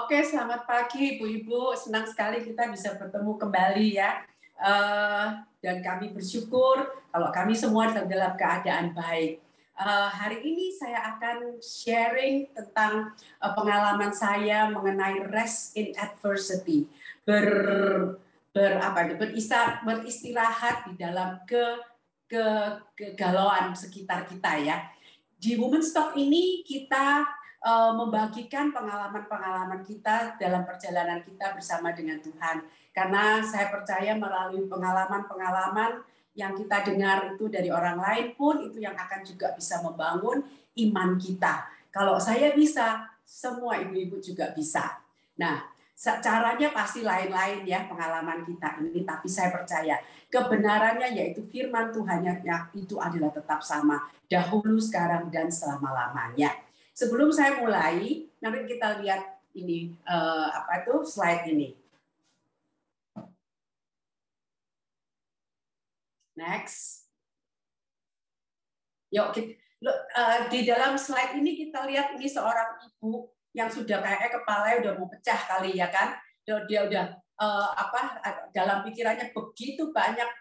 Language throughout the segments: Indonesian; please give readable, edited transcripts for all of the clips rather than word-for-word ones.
Oke, selamat pagi Ibu-Ibu. Senang sekali kita bisa bertemu kembali ya. Dan kami bersyukur kalau kami semua dalam keadaan baik. Hari ini saya akan sharing tentang pengalaman saya mengenai rest in adversity. Beristirahat di dalam kegalauan sekitar kita ya. Di Women's Talk ini kita membagikan pengalaman-pengalaman kita dalam perjalanan kita bersama dengan Tuhan. Karena saya percaya melalui pengalaman-pengalaman yang kita dengar itu dari orang lain pun itu yang akan juga bisa membangun iman kita. Kalau saya bisa, semua ibu-ibu juga bisa. Nah, caranya pasti lain-lain ya pengalaman kita ini, tapi saya percaya kebenarannya yaitu firman Tuhan yang itu adalah tetap sama, dahulu, sekarang, dan selama-lamanya. Sebelum saya mulai, nanti kita lihat ini slide ini. Next. Yuk, di dalam slide ini kita lihat ini seorang ibu yang sudah kayaknya kepalanya udah mau pecah kali ya kan. Dia udah dalam pikirannya begitu banyak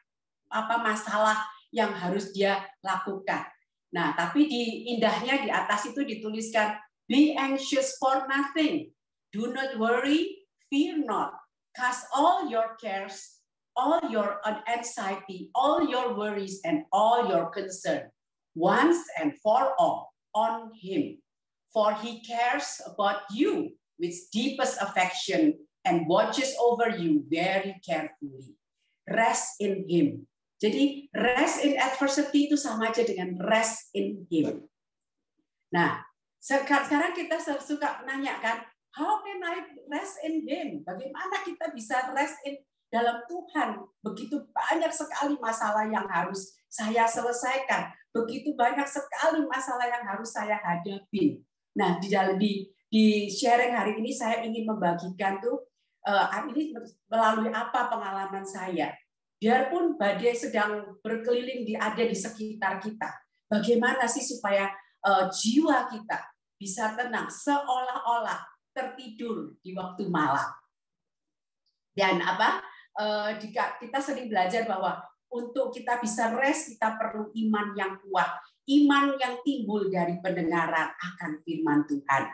masalah yang harus dia lakukan. Nah, tapi indahnya di atas itu dituliskan, be anxious for nothing, do not worry, fear not, cast all your cares, all your anxiety, all your worries, and all your concern, once and for all, on Him. For He cares about you with deepest affection and watches over you very carefully. Rest in Him. Jadi rest in adversity itu sama aja dengan rest in Him. Nah, sekarang kita suka nanya kan, how can I rest in Him? Bagaimana kita bisa rest in dalam Tuhan? Begitu banyak sekali masalah yang harus saya selesaikan. Begitu banyak sekali masalah yang harus saya hadapi. Nah, di sharing hari ini saya ingin membagikan ini melalui apa pengalaman saya. Biarpun badai sedang berkeliling ada di sekitar kita, bagaimana sih supaya jiwa kita bisa tenang, seolah-olah tertidur di waktu malam. Dan kita sering belajar bahwa untuk kita bisa rest, kita perlu iman yang kuat, iman yang timbul dari pendengaran akan firman Tuhan.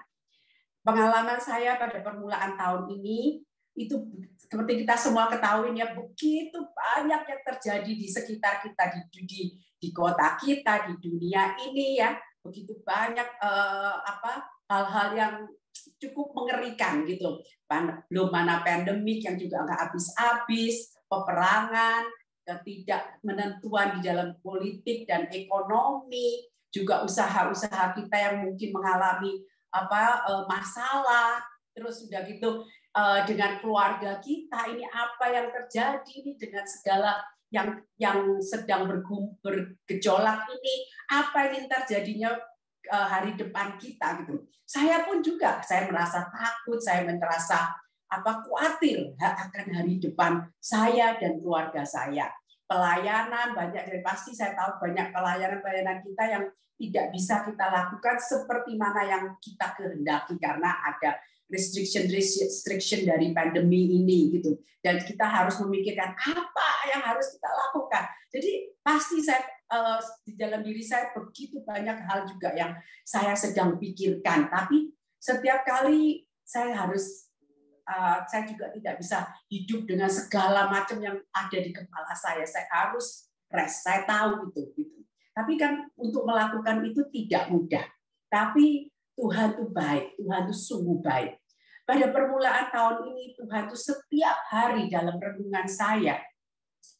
Pengalaman saya pada permulaan tahun ini, itu seperti kita semua ketahui ya, begitu banyak yang terjadi di sekitar kita, di kota kita, di dunia ini ya, begitu banyak hal-hal yang cukup mengerikan gitu. Belum mana pandemik yang juga nggak habis-habis, peperangan, ketidakmenentuan di dalam politik dan ekonomi, juga usaha-usaha kita yang mungkin mengalami masalah, terus sudah gitu dengan keluarga kita ini apa yang terjadi ini dengan segala yang sedang bergejolak ini, apa yang terjadinya hari depan kita gitu. Saya pun juga saya merasa takut, saya merasa khawatir akan hari depan saya dan keluarga saya. Pelayanan banyak, dari pasti saya tahu banyak pelayanan kita yang tidak bisa kita lakukan seperti mana yang kita kehendaki karena ada restriction dari pandemi ini gitu, dan kita harus memikirkan apa yang harus kita lakukan. Jadi pasti saya di dalam diri saya begitu banyak hal juga yang saya sedang pikirkan, tapi setiap kali saya juga tidak bisa hidup dengan segala macam yang ada di kepala saya. Saya harus rest, saya tahu itu gitu. Tapi kan untuk melakukan itu tidak mudah. Tapi Tuhan itu baik, Tuhan itu sungguh baik. Pada permulaan tahun ini Tuhan itu setiap hari dalam renungan saya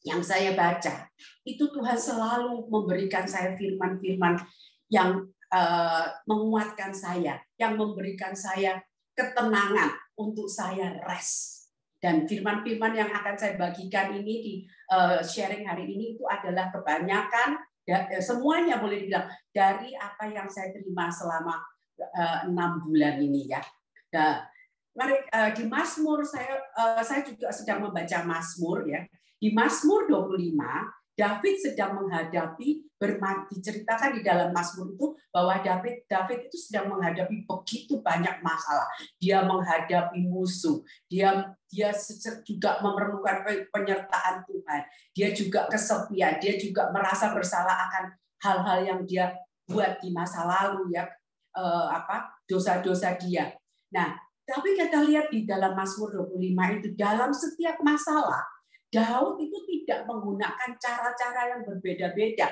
yang saya baca, itu Tuhan selalu memberikan saya firman-firman yang menguatkan saya, yang memberikan saya ketenangan untuk saya rest. Dan firman-firman yang akan saya bagikan ini di sharing hari ini itu adalah kebanyakan, semuanya boleh dibilang dari apa yang saya terima selama 6 bulan ini ya. Mari di Mazmur saya juga sedang membaca Mazmur ya. Di Mazmur 25 David sedang menghadapi, diceritakan di dalam Mazmur itu bahwa David itu sedang menghadapi begitu banyak masalah. Dia menghadapi musuh, dia juga memerlukan penyertaan Tuhan. Dia juga kesepian, dia juga merasa bersalah akan hal-hal yang dia buat di masa lalu ya, dosa-dosa dia. Nah, tapi kita lihat di dalam Mazmur 25 itu, dalam setiap masalah Daud itu tidak menggunakan cara-cara yang berbeda-beda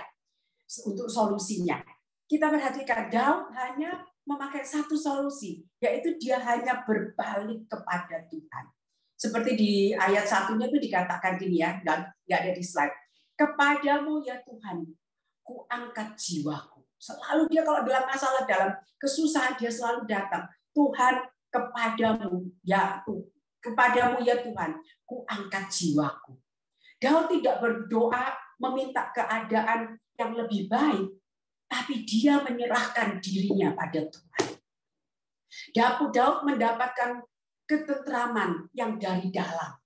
untuk solusinya. Kita perhatikan Daud hanya memakai satu solusi, yaitu dia hanya berbalik kepada Tuhan. Seperti di ayat 1-nya itu dikatakan gini ya, dan nggak ada di slide. Kepadamu ya Tuhan, ku angkat jiwaku. Selalu dia kalau dalam masalah, dalam kesusahan, dia selalu datang. Tuhan, kepadamu ya Tuhan, ku angkat jiwaku. Daud tidak berdoa meminta keadaan yang lebih baik, tapi dia menyerahkan dirinya pada Tuhan. Daud mendapatkan ketentraman yang dari dalam.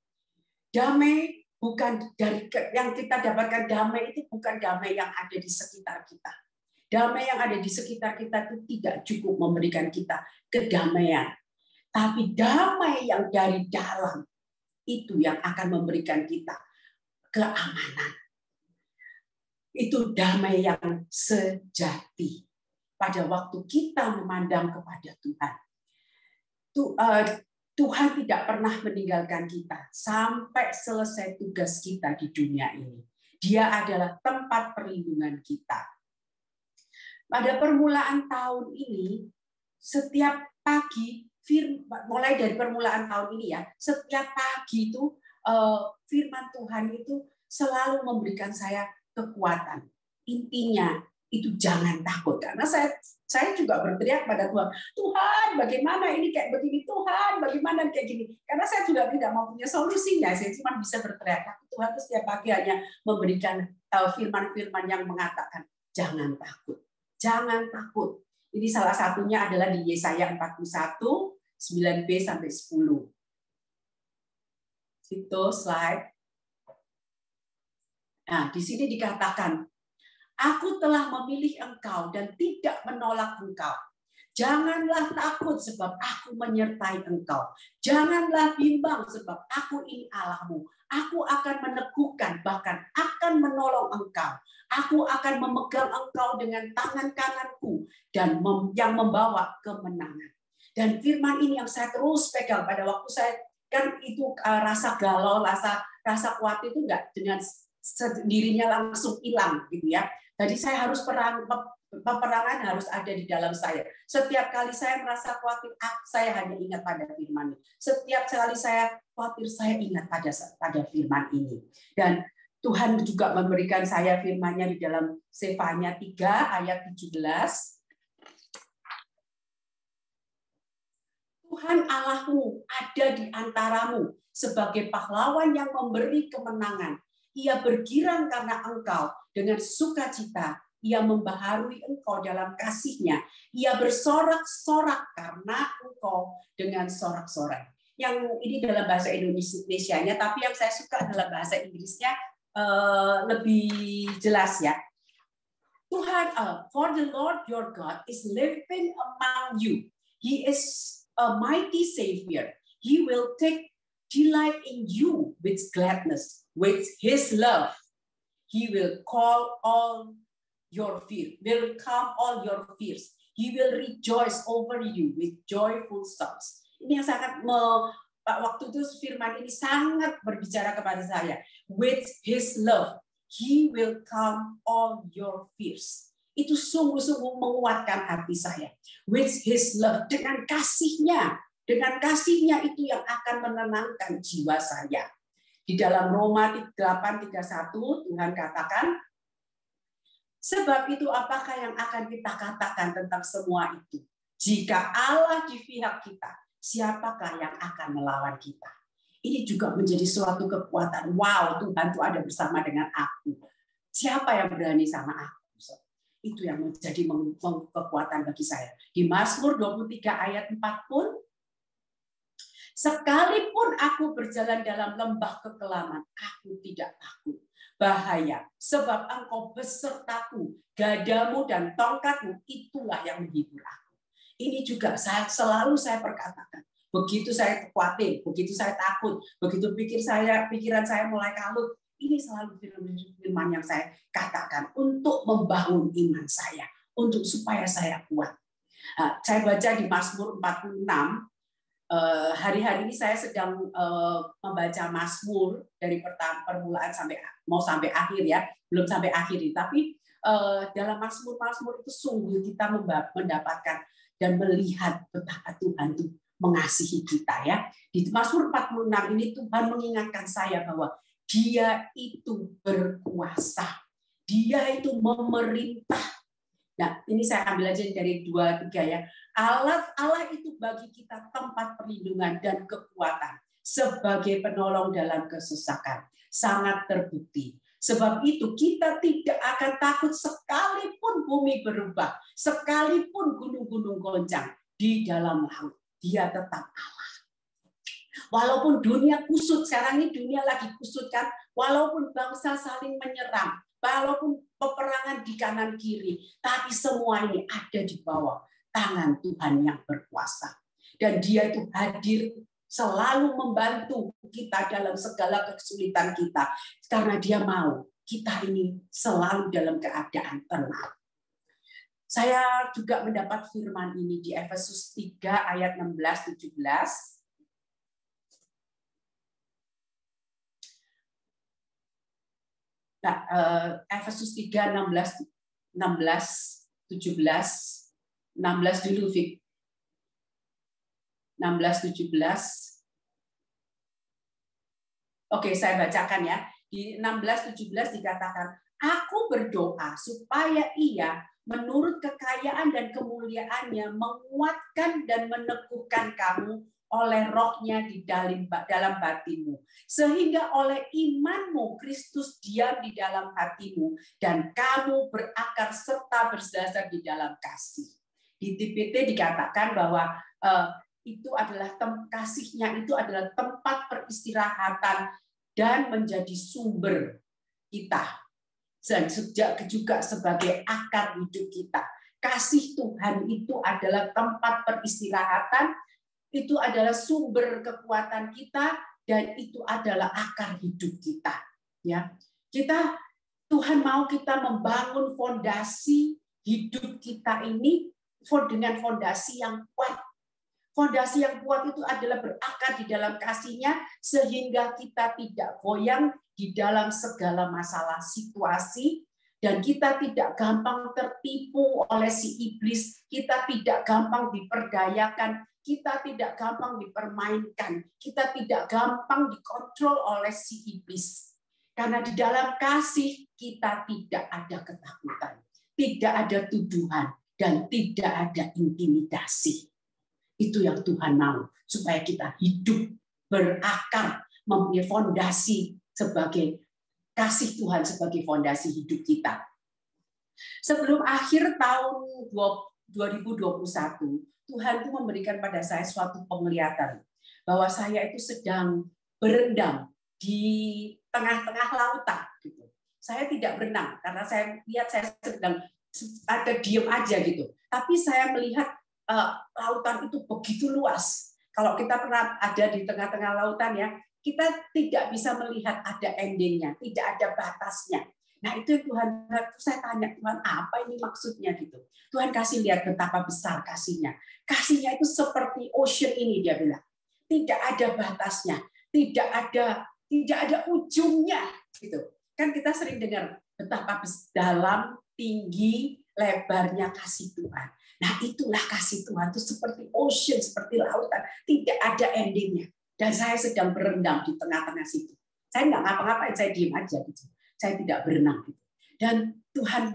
Damai bukan dari yang kita dapatkan, damai itu bukan damai yang ada di sekitar kita. Damai yang ada di sekitar kita itu tidak cukup memberikan kita kedamaian. Tapi damai yang dari dalam itu yang akan memberikan kita keamanan. Itu damai yang sejati. Pada waktu kita memandang kepada Tuhan. Tuhan tidak pernah meninggalkan kita sampai selesai tugas kita di dunia ini. Dia adalah tempat perlindungan kita. Pada permulaan tahun ini, setiap pagi, mulai dari permulaan tahun ini ya, setiap pagi itu firman Tuhan itu selalu memberikan saya kekuatan. Intinya itu jangan takut, karena saya juga berteriak pada Tuhan, Tuhan bagaimana ini kayak begini, Tuhan bagaimana kayak gini, karena saya juga tidak mau punya solusinya, saya cuma bisa berteriak. Tuhan itu setiap pagi hanya memberikan firman-firman yang mengatakan jangan takut, jangan takut. Ini salah satunya adalah di Yesaya 41 9b sampai 10. Itu slide. Nah, di sini dikatakan, aku telah memilih engkau dan tidak menolak engkau. Janganlah takut sebab aku menyertai engkau. Janganlah bimbang sebab aku ini Allahmu. Aku akan meneguhkan, bahkan akan menolong engkau. Aku akan memegang engkau dengan tangan kananku dan yang membawa kemenangan. Dan firman ini yang saya terus pegang pada waktu saya, kan itu rasa galau, rasa khawatir itu enggak dengan sendirinya langsung hilang gitu ya. Jadi saya harus peperangan harus ada di dalam saya. Setiap kali saya merasa khawatir, saya hanya ingat pada firman ini. Setiap kali saya khawatir, saya ingat pada firman ini. Dan Tuhan juga memberikan saya firman-Nya di dalam Sefanya 3 ayat 17. Tuhan Allahmu ada di antaramu sebagai pahlawan yang memberi kemenangan. Ia bergirang karena engkau dengan sukacita. Ia membaharui engkau dalam kasih-Nya. Ia bersorak-sorak karena engkau dengan sorak-sorai. Yang ini dalam bahasa Indonesianya, tapi yang saya suka dalam bahasa Inggrisnya lebih jelas ya. Tuhan, for the Lord your God is living among you. He is a mighty Savior. He will take delight in you with gladness, with His love. He will calm all your fears. He will rejoice over you with joyful songs. Ini yang sangat waktu itu firman ini sangat berbicara kepada saya. With His love, He will calm all your fears. Itu sungguh-sungguh menguatkan hati saya. With His love, dengan kasih-Nya itu yang akan menenangkan jiwa saya. Di dalam Roma 8:31 Tuhan katakan, sebab itu apakah yang akan kita katakan tentang semua itu? Jika Allah di pihak kita, siapakah yang akan melawan kita? Ini juga menjadi suatu kekuatan. Wow, Tuhan itu ada bersama dengan aku. Siapa yang berani sama aku? Itu yang menjadi kekuatan bagi saya. Di Mazmur 23 ayat 4 pun, sekalipun aku berjalan dalam lembah kekelaman, aku tidak takut. bahaya, sebab engkau besertaku, gadamu dan tongkatmu, itulah yang menghibur aku. Ini juga selalu saya perkatakan. Begitu saya khawatir, begitu saya takut, begitu pikiran saya mulai kalut, ini selalu firman yang saya katakan untuk membangun iman saya, untuk supaya saya kuat. Saya baca di Mazmur 46, hari-hari ini saya sedang membaca Mazmur dari permulaan sampai akhir ya, belum sampai akhir, tapi dalam Mazmur itu sungguh kita mendapatkan dan melihat betapa Tuhan itu mengasihi kita ya. Di Mazmur 46 ini Tuhan mengingatkan saya bahwa Dia itu berkuasa. Dia itu memerintah. Nah, ini saya ambil aja dari 2-3 ya. Allah itu bagi kita tempat perlindungan dan kekuatan sebagai penolong dalam kesesakan. Sangat terbukti. Sebab itu kita tidak akan takut sekalipun bumi berubah, sekalipun gunung-gunung goncang di dalam laut. Dia tetap Allah. Walaupun dunia kusut, sekarang ini dunia lagi kusut kan, walaupun bangsa saling menyerang, walaupun peperangan di kanan kiri, tapi semua ini ada di bawah tangan Tuhan yang berkuasa. Dan Dia itu hadir selalu membantu kita dalam segala kesulitan kita, karena Dia mau kita ini selalu dalam keadaan tenang. Saya juga mendapat firman ini di Efesus 3 ayat 16-17. Nah, Efesus 3 16 17 16 dulu, Fik. 16 17. Oke, saya bacakan ya. Di 16 17 dikatakan, aku berdoa supaya Ia menurut kekayaan dan kemuliaannya menguatkan dan meneguhkan kamu oleh rohnya di dalam batinmu. Sehingga oleh imanmu Kristus diam di dalam hatimu dan kamu berakar serta berdasar di dalam kasih. Di TPT dikatakan bahwa itu adalah kasihnya itu adalah tempat peristirahatan dan menjadi sumber kita. Dan juga sebagai akar hidup kita. Kasih Tuhan itu adalah tempat peristirahatan, itu adalah sumber kekuatan kita, dan itu adalah akar hidup kita. Ya, Tuhan mau kita membangun fondasi hidup kita ini dengan fondasi yang kuat. Fondasi yang kuat itu adalah berakar di dalam kasih-Nya sehingga kita tidak goyang di dalam segala masalah situasi, dan kita tidak gampang tertipu oleh si iblis, kita tidak gampang diperdayakan, kita tidak gampang dipermainkan, kita tidak gampang dikontrol oleh si iblis. Karena di dalam kasih kita tidak ada ketakutan, tidak ada tuduhan, dan tidak ada intimidasi. Itu yang Tuhan mau, supaya kita hidup berakar, mempunyai fondasi sebagai kasih Tuhan sebagai fondasi hidup kita. Sebelum akhir tahun 2021, Tuhan itu memberikan pada saya suatu penglihatan bahwa saya itu sedang berendam di tengah-tengah lautan. Gitu. Saya tidak berenang karena saya lihat saya sedang ada diem aja gitu. Tapi saya melihat lautan itu begitu luas. Kalau kita pernah ada di tengah-tengah lautan ya, kita tidak bisa melihat ada endingnya, tidak ada batasnya. Nah itu Tuhan, saya tanya Tuhan apa ini maksudnya gitu. Tuhan kasih lihat betapa besar kasih-Nya. Kasih-Nya itu seperti ocean ini, dia bilang. Tidak ada batasnya, tidak ada ujungnya gitu. Kan kita sering dengar betapa dalam, tinggi, lebarnya kasih Tuhan. Nah itulah kasih Tuhan itu seperti ocean, seperti lautan, tidak ada endingnya. Dan saya sedang berendam di tengah-tengah situ. Saya nggak ngapa-ngapain, saya diam aja gitu. Saya tidak berenang gitu. Dan Tuhan,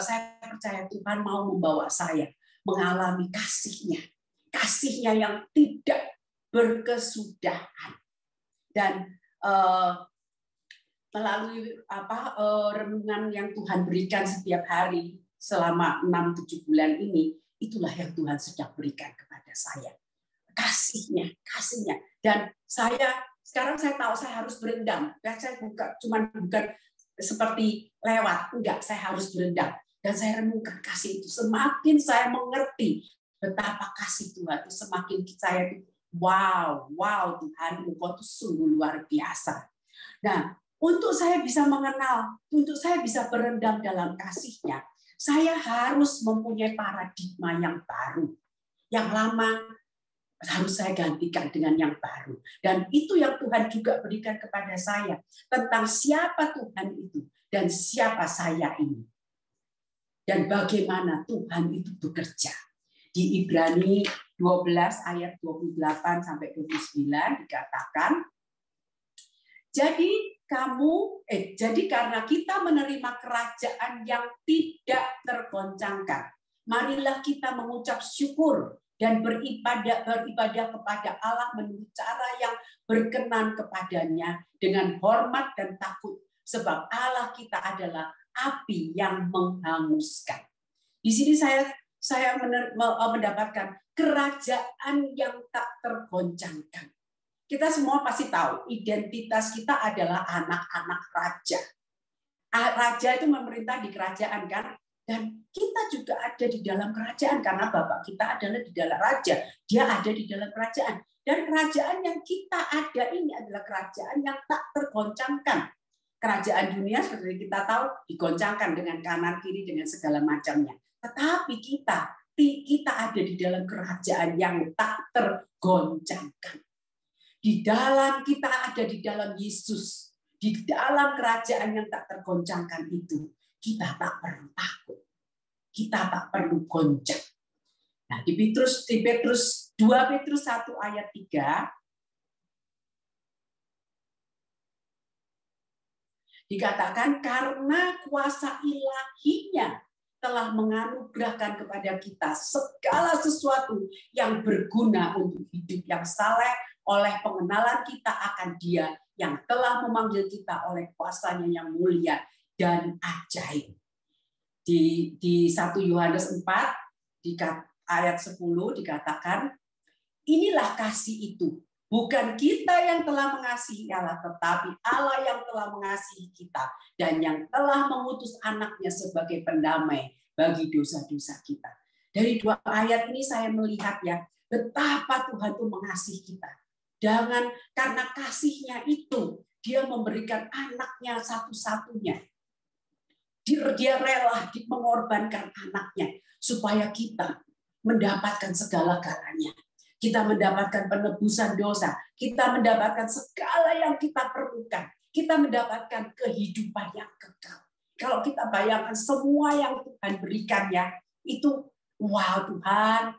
saya percaya Tuhan mau membawa saya mengalami kasih-Nya, kasih-Nya yang tidak berkesudahan. Dan melalui renungan yang Tuhan berikan setiap hari selama 6-7 bulan ini, itulah yang Tuhan sedang berikan kepada saya. Kasih-Nya. Dan sekarang saya tahu saya harus berendam. Saya bukan seperti lewat. Enggak, saya harus berendam. Dan saya renungkan kasih itu. Semakin saya mengerti betapa kasih Tuhan itu, semakin saya wow Tuhan, Engkau itu sungguh luar biasa. Nah, untuk saya bisa mengenal, untuk saya bisa berendam dalam kasih-Nya, saya harus mempunyai paradigma yang baru. Yang lama harus saya gantikan dengan yang baru. Dan itu yang Tuhan juga berikan kepada saya tentang siapa Tuhan itu dan siapa saya ini. Dan bagaimana Tuhan itu bekerja. Di Ibrani 12 ayat 28 sampai 29 dikatakan, jadi karena kita menerima kerajaan yang tidak tergoncangkan, marilah kita mengucap syukur dan beribadah kepada Allah menurut cara yang berkenan kepadanya dengan hormat dan takut, sebab Allah kita adalah api yang menghanguskan. Di sini saya mendapatkan kerajaan yang tak tergoncangkan. Kita semua pasti tahu identitas kita adalah anak-anak raja. Raja itu memerintah di kerajaan kan, dan kita juga ada di dalam kerajaan karena Bapak kita adalah di dalam raja. Dia ada di dalam kerajaan. Dan kerajaan yang kita ada ini adalah kerajaan yang tak tergoncangkan. Kerajaan dunia seperti kita tahu digoncangkan dengan kanan kiri dengan segala macamnya. Tetapi kita ada di dalam kerajaan yang tak tergoncangkan. Di dalam kita ada di dalam Yesus, di dalam kerajaan yang tak tergoncangkan itu, kita tak perlu takut, kita tak perlu goncang. Nah, di 2 Petrus 1 ayat 3 dikatakan karena kuasa ilahinya telah menganugerahkan kepada kita segala sesuatu yang berguna untuk hidup yang saleh oleh pengenalan kita akan Dia yang telah memanggil kita oleh kuasa-Nya yang mulia dan ajaib. Di 1 Yohanes 4 di ayat 10 dikatakan, inilah kasih itu, bukan kita yang telah mengasihi Allah, tetapi Allah yang telah mengasihi kita dan yang telah mengutus anaknya sebagai pendamai bagi dosa-dosa kita. Dari 2 ayat ini saya melihat ya, betapa Tuhan itu mengasihi kita. Karena kasih-Nya itu, Dia memberikan anaknya satu-satunya. Dia rela mengorbankan anaknya supaya kita mendapatkan segala-galanya. Kita mendapatkan penebusan dosa, kita mendapatkan segala yang kita perlukan, kita mendapatkan kehidupan yang kekal. Kalau kita bayangkan semua yang Tuhan berikan ya, itu wow Tuhan,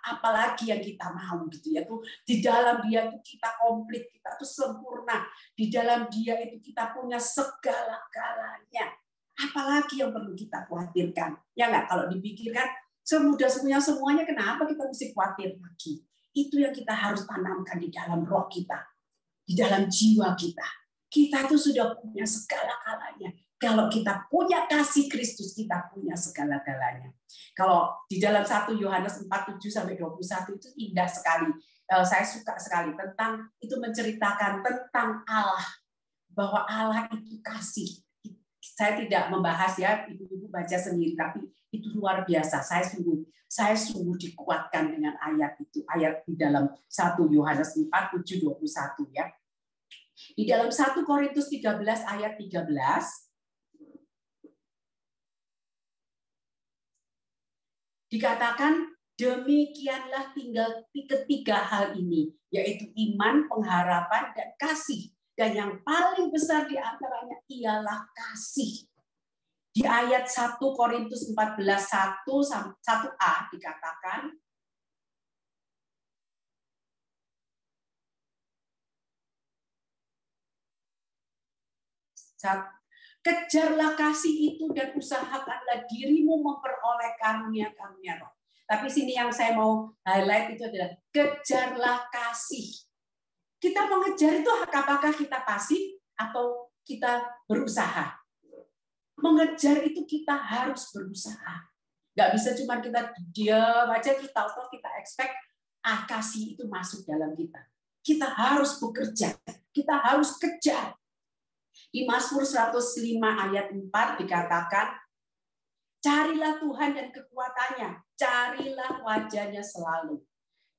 apalagi yang kita mau gitu ya. Tuh di dalam Dia itu kita komplit, kita tuh sempurna. Di dalam Dia itu kita punya segala-galanya. Apalagi yang perlu kita khawatirkan? Ya nggak, kalau dipikirkan semudah semuanya, kenapa kita mesti khawatir lagi? Itu yang kita harus tanamkan di dalam roh kita, di dalam jiwa kita. Kita itu sudah punya segala-galanya. Kalau kita punya kasih Kristus, kita punya segala-galanya. Kalau di dalam 1 Yohanes 4:7-21 itu indah sekali. Saya suka sekali tentang itu, menceritakan tentang Allah, bahwa Allah itu kasih. Saya tidak membahas ya, ibu-ibu baca sendiri, tapi itu luar biasa. Saya sungguh dikuatkan dengan ayat itu, ayat di dalam 1 Yohanes 4:7-21 ya. Di dalam 1 Korintus 13 ayat 13 dikatakan, demikianlah tinggal ketiga hal ini, yaitu iman, pengharapan, dan kasih. Dan yang paling besar di antaranya ialah kasih. Di ayat 1 Korintus 14:1-1a dikatakan, kejarlah kasih itu dan usahakanlah dirimu memperoleh karunia-karunia roh. Tapi sini yang saya mau highlight itu adalah kejarlah kasih. Kita mengejar itu apakah kita pasif atau kita berusaha? Mengejar itu kita harus berusaha. Nggak bisa cuma kita diam aja terus tahu-tahu kita expect kasih itu masuk dalam kita. Kita harus bekerja, kita harus kejar. Di Mazmur 105 ayat 4 dikatakan, carilah Tuhan dan kekuatannya, carilah wajahnya selalu.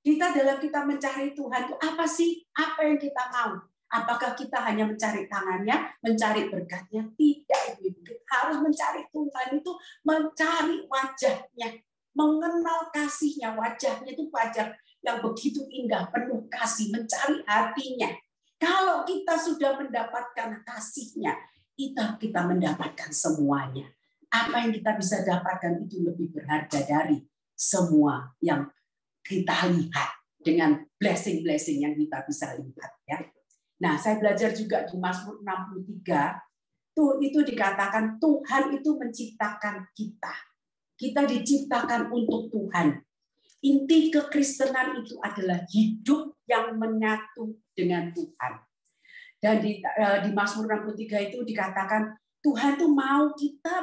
Dalam kita mencari Tuhan itu apa sih? Apa yang kita mau? Apakah kita hanya mencari tangannya, mencari berkatnya? Tidak, Ibu. Harus mencari Tuhan itu mencari wajahnya, mengenal kasihnya. Wajahnya itu wajah yang begitu indah, penuh kasih, mencari hatinya. Kalau kita sudah mendapatkan kasihnya, kita mendapatkan semuanya. Apa yang kita bisa dapatkan itu lebih berharga dari semua yang kita lihat dengan blessing-blessing yang kita bisa lihat, ya. Nah, saya belajar juga di Mazmur 63 itu dikatakan Tuhan itu menciptakan kita. Kita diciptakan untuk Tuhan. Inti kekristenan itu adalah hidup yang menyatu dengan Tuhan. Dan di Mazmur 63 itu dikatakan Tuhan tuh mau kita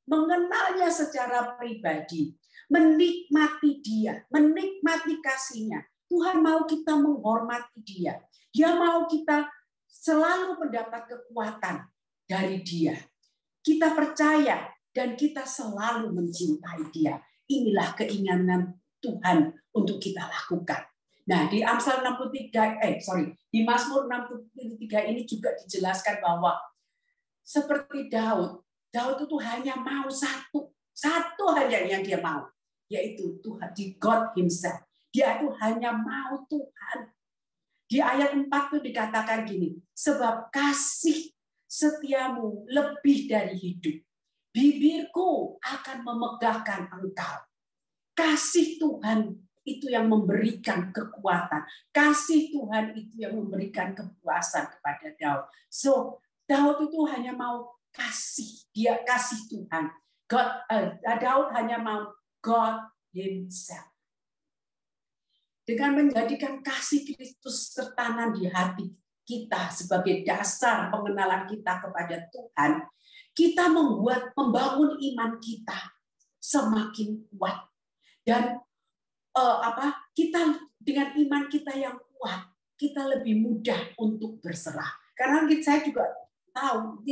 mengenalnya secara pribadi, menikmati Dia, menikmati kasihnya. Tuhan mau kita menghormati Dia. Dia mau kita selalu mendapat kekuatan dari Dia. Kita percaya dan kita selalu mencintai Dia. Inilah keinginan Tuhan untuk kita lakukan. Nah, di Amsal 63, di Mazmur 63 ini juga dijelaskan bahwa seperti Daud itu hanya mau satu hanya yang dia mau, yaitu Tuhan, di God Himself. Dia itu hanya mau Tuhan. Di ayat 4 itu dikatakan gini, sebab kasih setiamu lebih dari hidup. Bibirku akan memegahkan engkau. Kasih Tuhan itu yang memberikan kekuatan. Kasih Tuhan itu yang memberikan kepuasan kepada Daud. So, Daud itu hanya mau kasih. Dia kasih Tuhan. Daud hanya mau God Himself. Dengan menjadikan kasih Kristus tertanam di hati kita sebagai dasar pengenalan kita kepada Tuhan, kita membangun iman kita semakin kuat. Dan kita dengan iman kita yang kuat, kita lebih mudah untuk berserah. Karena saya juga tahu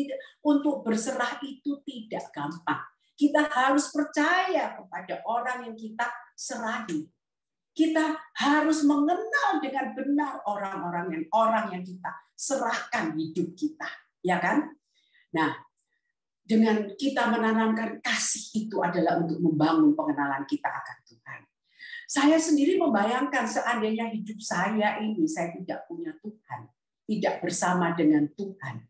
untuk berserah itu tidak gampang. Kita harus percaya kepada orang yang kita serahi. Kita harus mengenal dengan benar orang yang kita serahkan hidup kita, ya kan? Nah, dengan kita menanamkan kasih itu adalah untuk membangun pengenalan kita akan Tuhan. Saya sendiri membayangkan seandainya hidup saya ini saya tidak punya Tuhan, tidak bersama dengan Tuhan,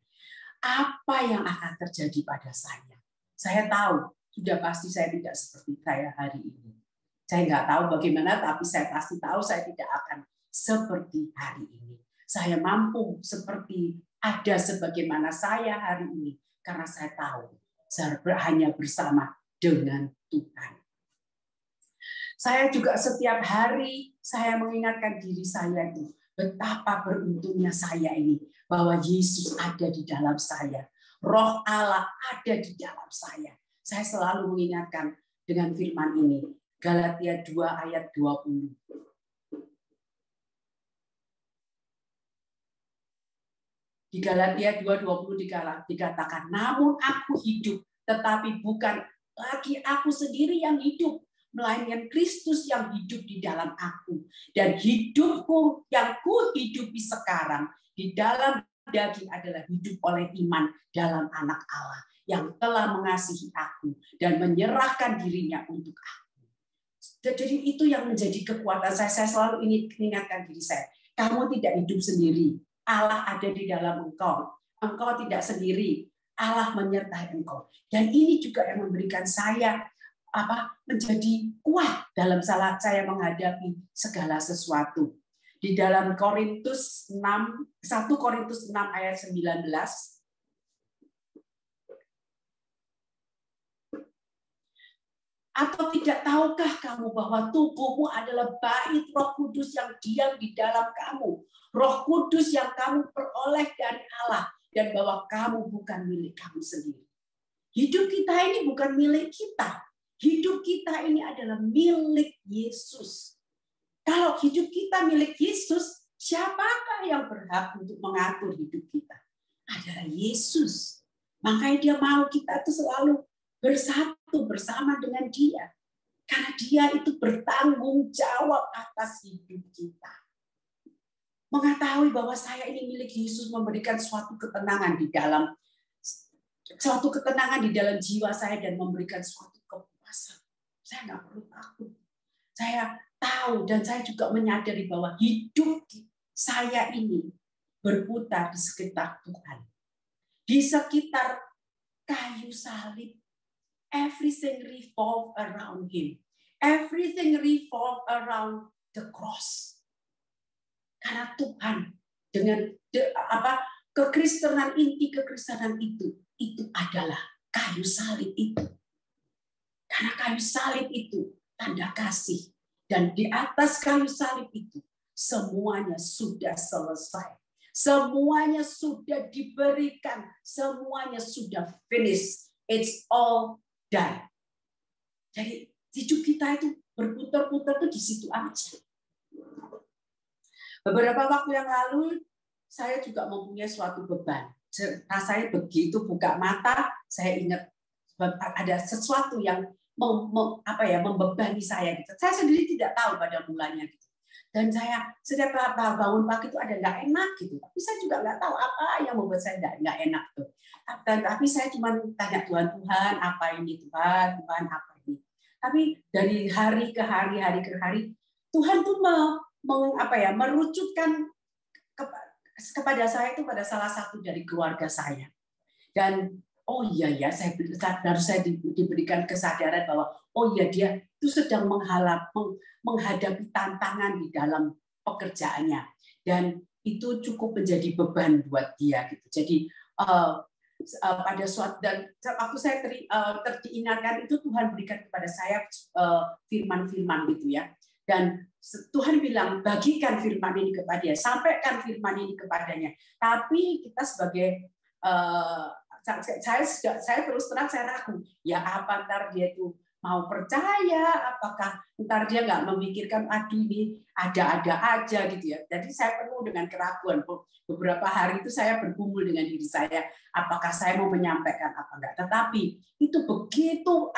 apa yang akan terjadi pada saya? Saya tahu sudah pasti saya tidak seperti saya hari ini. Saya nggak tahu bagaimana, tapi saya pasti tahu saya tidak akan seperti hari ini. Saya mampu ada sebagaimana saya hari ini, karena saya tahu saya hanya bersama dengan Tuhan. Saya juga setiap hari saya mengingatkan diri saya itu betapa beruntungnya saya ini, bahwa Yesus ada di dalam saya, Roh Allah ada di dalam saya. Saya selalu mengingatkan dengan firman ini. Galatia 2 ayat 20. Di Galatia 2:20 dikatakan, namun aku hidup, tetapi bukan lagi aku sendiri yang hidup, melainkan Kristus yang hidup di dalam aku. Dan hidupku yang kuhidupi sekarang di dalam daging adalah hidup oleh iman dalam Anak Allah yang telah mengasihi aku dan menyerahkan dirinya untuk aku. Jadi itu yang menjadi kekuatan saya. Saya selalu ingatkan diri saya. Kamu tidak hidup sendiri. Allah ada di dalam engkau. Engkau tidak sendiri. Allah menyertai engkau. Dan ini juga yang memberikan saya menjadi kuat dalam saya menghadapi segala sesuatu. Di dalam 1 Korintus 6 ayat 19. Atau tidak tahukah kamu bahwa tubuhmu adalah bait Roh Kudus yang diam di dalam kamu, Roh Kudus yang kamu peroleh dari Allah, dan bahwa kamu bukan milik kamu sendiri. Hidup kita ini bukan milik kita. Hidup kita ini adalah milik Yesus. Kalau hidup kita milik Yesus, siapakah yang berhak untuk mengatur hidup kita? adalah Yesus. Makanya dia mau kita itu selalu bersatu bersama dengan dia. Karena dia itu bertanggung jawab atas hidup kita. Mengetahui bahwa saya ini milik Yesus memberikan suatu ketenangan di dalam jiwa saya dan memberikan suatu kepuasan. Saya nggak perlu takut. Saya tahu dan saya juga menyadari bahwa hidup saya ini berputar di sekitar Tuhan. Di sekitar kayu salib, everything revolve around Him. Everything revolve around the cross. Karena Tuhan dengan kekristenan, inti kekristenan itu adalah kayu salib itu. Karena kayu salib itu tanda kasih. Dan di atas kayu salib itu semuanya sudah selesai. Semuanya sudah diberikan. Semuanya sudah finish. It's all done. Jadi hidup kita itu berputar-putar tuh di situ aja. Beberapa waktu yang lalu saya juga mempunyai suatu beban. Rasanya begitu buka mata, saya ingat ada sesuatu yang membebani saya gitu. Saya sendiri tidak tahu pada mulanya gitu. Dan saya setiap bangun pagi itu ada nggak enak gitu. Tapi saya juga nggak tahu apa yang membuat saya nggak enak tuh. Tapi saya cuma tanya Tuhan, apa ini Tuhan apa ini. Tapi dari hari ke hari, Tuhan tuh merucutkan kepada saya itu pada salah satu dari keluarga saya. Dan oh iya ya, saya diberikan kesadaran bahwa oh iya dia itu sedang menghadapi tantangan di dalam pekerjaannya dan itu cukup menjadi beban buat dia gitu. Jadi pada suatu dan waktu saya diingatkan itu Tuhan berikan kepada saya firman-firman gitu ya. Dan Tuhan bilang bagikan firman ini kepadanya, sampaikan firman ini kepadanya. Tapi kita sebagai saya terus terang saya ragu. Ya apa ntar dia itu mau percaya? Apakah ntar dia nggak memikirkan aduh ini ada-ada aja gitu ya. Jadi saya penuh dengan keraguan. Beberapa hari itu saya bergumul dengan diri saya. Apakah saya mau menyampaikan apa enggak? Tetapi itu begitu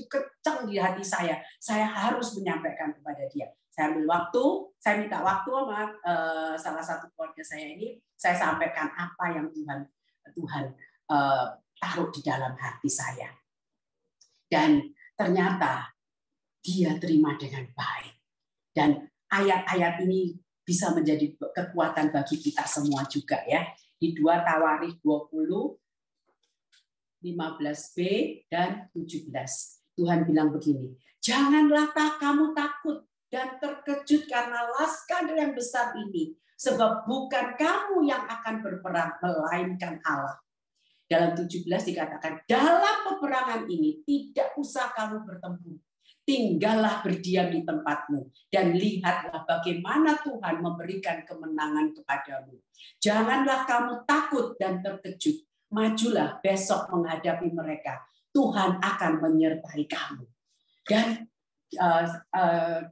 kencang di hati saya. Saya harus menyampaikan kepada dia. Saya ambil waktu, saya minta waktu sama salah satu keluarga saya ini. Saya sampaikan apa yang Tuhan taruh di dalam hati saya. Dan ternyata dia terima dengan baik. Dan ayat-ayat ini bisa menjadi kekuatan bagi kita semua juga ya. Di 2 Tawarikh 20, 15b dan 17. Tuhan bilang begini, janganlah kamu takut dan terkejut karena laskar yang besar ini, sebab bukan kamu yang akan berperang, melainkan Allah. Dalam 17 dikatakan, dalam peperangan ini tidak usah kamu bertempur. Tinggallah berdiam di tempatmu dan lihatlah bagaimana Tuhan memberikan kemenangan kepadamu. Janganlah kamu takut dan terkejut. Majulah besok menghadapi mereka. Tuhan akan menyertai kamu. Dan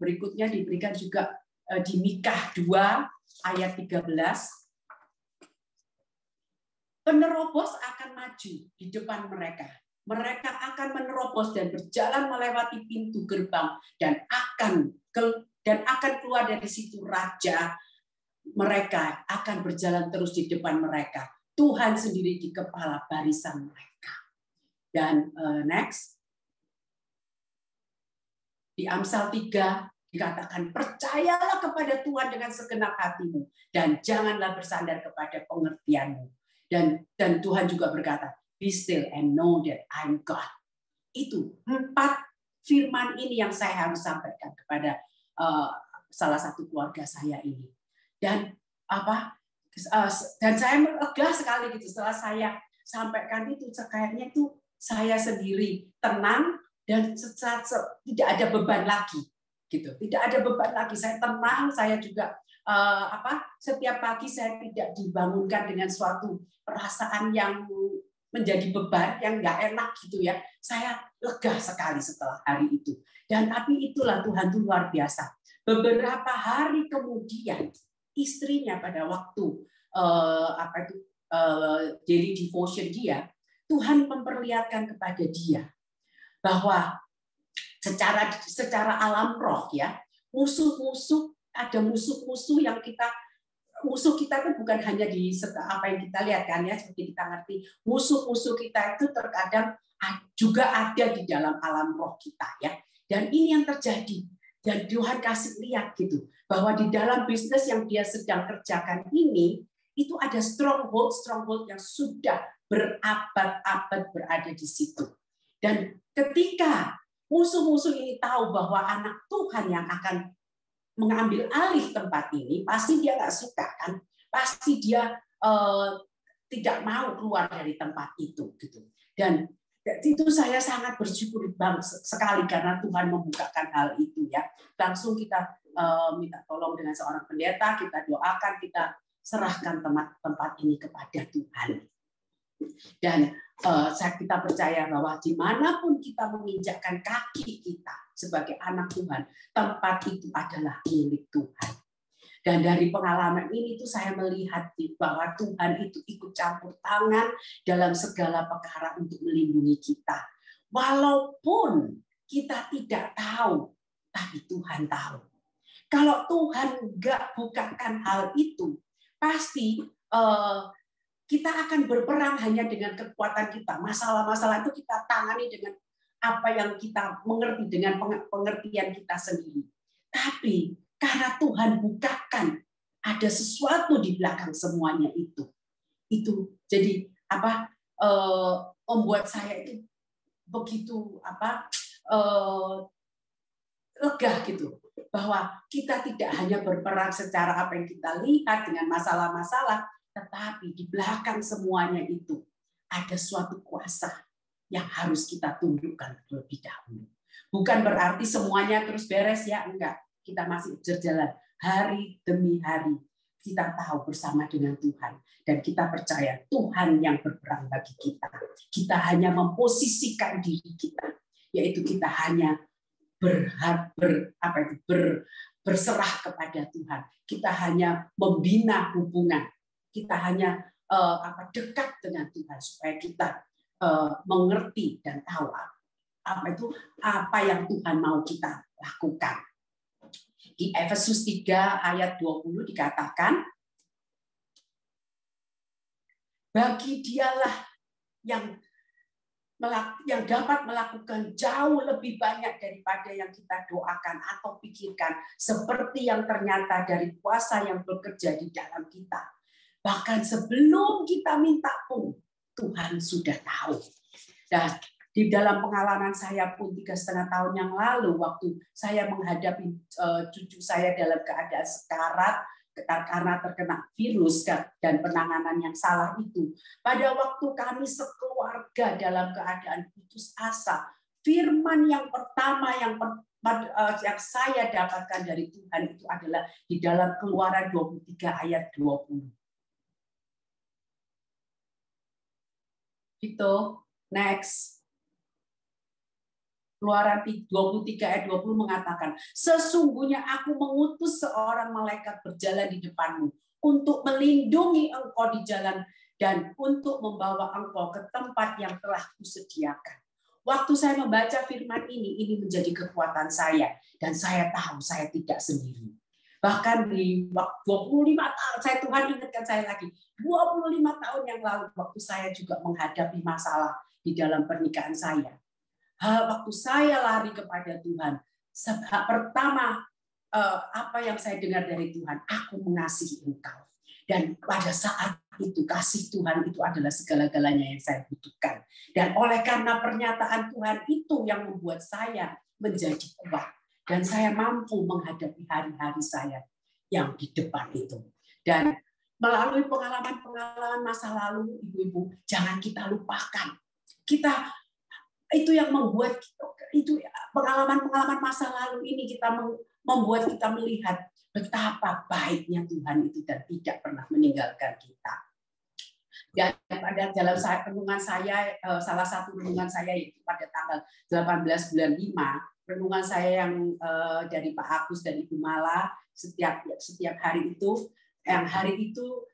berikutnya diberikan juga di Mikha 2 ayat 13. Penerobos akan maju di depan mereka. Mereka akan menerobos dan berjalan melewati pintu gerbang dan akan keluar dari situ raja. Mereka akan berjalan terus di depan mereka. Tuhan sendiri di kepala barisan mereka. Dan next. Di Amsal 3 dikatakan, percayalah kepada Tuhan dengan segenap hatimu dan janganlah bersandar kepada pengertianmu. Dan Tuhan juga berkata, be still and know that I'm God. Itu 4 firman ini yang saya harus sampaikan kepada salah satu keluarga saya ini. Dan saya lega sekali gitu setelah saya sampaikan itu, kayaknya itu saya sendiri tenang dan tidak ada beban lagi gitu. Tidak ada beban lagi. Saya tenang, saya juga setiap pagi saya tidak dibangunkan dengan suatu perasaan yang menjadi beban, yang nggak enak gitu ya. Saya lega sekali setelah hari itu. Dan tapi itulah Tuhan itu luar biasa. Beberapa hari kemudian istrinya pada waktu daily devotion dia, Tuhan memperlihatkan kepada dia bahwa secara alam roh ya, ada musuh-musuh yang musuh kita itu bukan hanya di apa yang kita lihat kan ya, seperti kita ngerti musuh-musuh kita itu terkadang juga ada di dalam alam roh kita ya. Dan ini yang terjadi. Dan Tuhan kasih lihat gitu bahwa di dalam bisnis yang dia sedang kerjakan ini itu ada stronghold yang sudah berabad-abad berada di situ. Dan ketika musuh-musuh ini tahu bahwa anak Tuhan yang akan mengambil alih tempat ini, pasti dia nggak suka kan? Pasti dia tidak mau keluar dari tempat itu gitu. Dan itu saya sangat bersyukur sekali karena Tuhan membukakan hal itu ya. Langsung kita minta tolong dengan seorang pendeta, kita doakan, kita serahkan tempat ini kepada Tuhan. Dan kita percaya bahwa dimanapun kita menginjakkan kaki kita sebagai anak Tuhan, tempat itu adalah milik Tuhan. Dan dari pengalaman ini tuh saya melihat bahwa Tuhan itu ikut campur tangan dalam segala perkara untuk melindungi kita. Walaupun kita tidak tahu, tapi Tuhan tahu. Kalau Tuhan nggak bukakan hal itu, pasti kita akan berperang hanya dengan kekuatan kita. Masalah-masalah itu kita tangani dengan apa yang kita mengerti, dengan pengertian kita sendiri. Tapi karena Tuhan bukakan ada sesuatu di belakang semuanya itu jadi membuat saya itu begitu lega gitu bahwa kita tidak hanya berperang secara apa yang kita lihat dengan masalah-masalah, tetapi di belakang semuanya itu ada suatu kuasa yang harus kita tundukkan terlebih dahulu. Bukan berarti semuanya terus beres ya, enggak. Kita masih berjalan hari demi hari. Kita tahu bersama dengan Tuhan. Dan kita percaya Tuhan yang berperang bagi kita. Kita hanya memposisikan diri kita. Yaitu kita hanya berserah kepada Tuhan. Kita hanya membina hubungan. Kita hanya dekat dengan Tuhan. Supaya kita mengerti dan tahu apa yang Tuhan mau kita lakukan. Di Efesus 3 ayat 20 dikatakan, bagi dialah yang dapat melakukan jauh lebih banyak daripada yang kita doakan atau pikirkan, seperti yang ternyata dari kuasa yang bekerja di dalam kita. Bahkan sebelum kita minta pun, Tuhan sudah tahu. Dan di dalam pengalaman saya pun 3,5 tahun yang lalu, waktu saya menghadapi cucu saya dalam keadaan sekarat karena terkena virus dan penanganan yang salah itu. Pada waktu kami sekeluarga dalam keadaan putus asa, firman yang pertama yang saya dapatkan dari Tuhan itu adalah di dalam Keluaran 23 ayat 20. Itu next. Keluaran 23 ayat 20 mengatakan, sesungguhnya aku mengutus seorang malaikat berjalan di depanmu untuk melindungi engkau di jalan dan untuk membawa engkau ke tempat yang telah kusediakan. Waktu saya membaca firman ini menjadi kekuatan saya dan saya tahu saya tidak sendiri. Bahkan di 25 tahun, Tuhan ingatkan saya lagi, 25 tahun yang lalu waktu saya juga menghadapi masalah di dalam pernikahan saya. Waktu saya lari kepada Tuhan, pertama apa yang saya dengar dari Tuhan, aku mengasihi engkau. Dan pada saat itu kasih Tuhan itu adalah segala-galanya yang saya butuhkan. Dan oleh karena pernyataan Tuhan itu yang membuat saya menjadi kuat. Dan saya mampu menghadapi hari-hari saya yang di depan itu. Dan melalui pengalaman-pengalaman masa lalu, ibu-ibu, jangan kita lupakan. Itu yang membuat itu pengalaman-pengalaman masa lalu ini membuat kita melihat betapa baiknya Tuhan itu dan tidak pernah meninggalkan kita. Dan pada dalam renungan saya, salah satu renungan saya yaitu pada tanggal 18 bulan 5, renungan saya yang dari Pak Agus dan Ibu Mala setiap hari itu, yang hari itu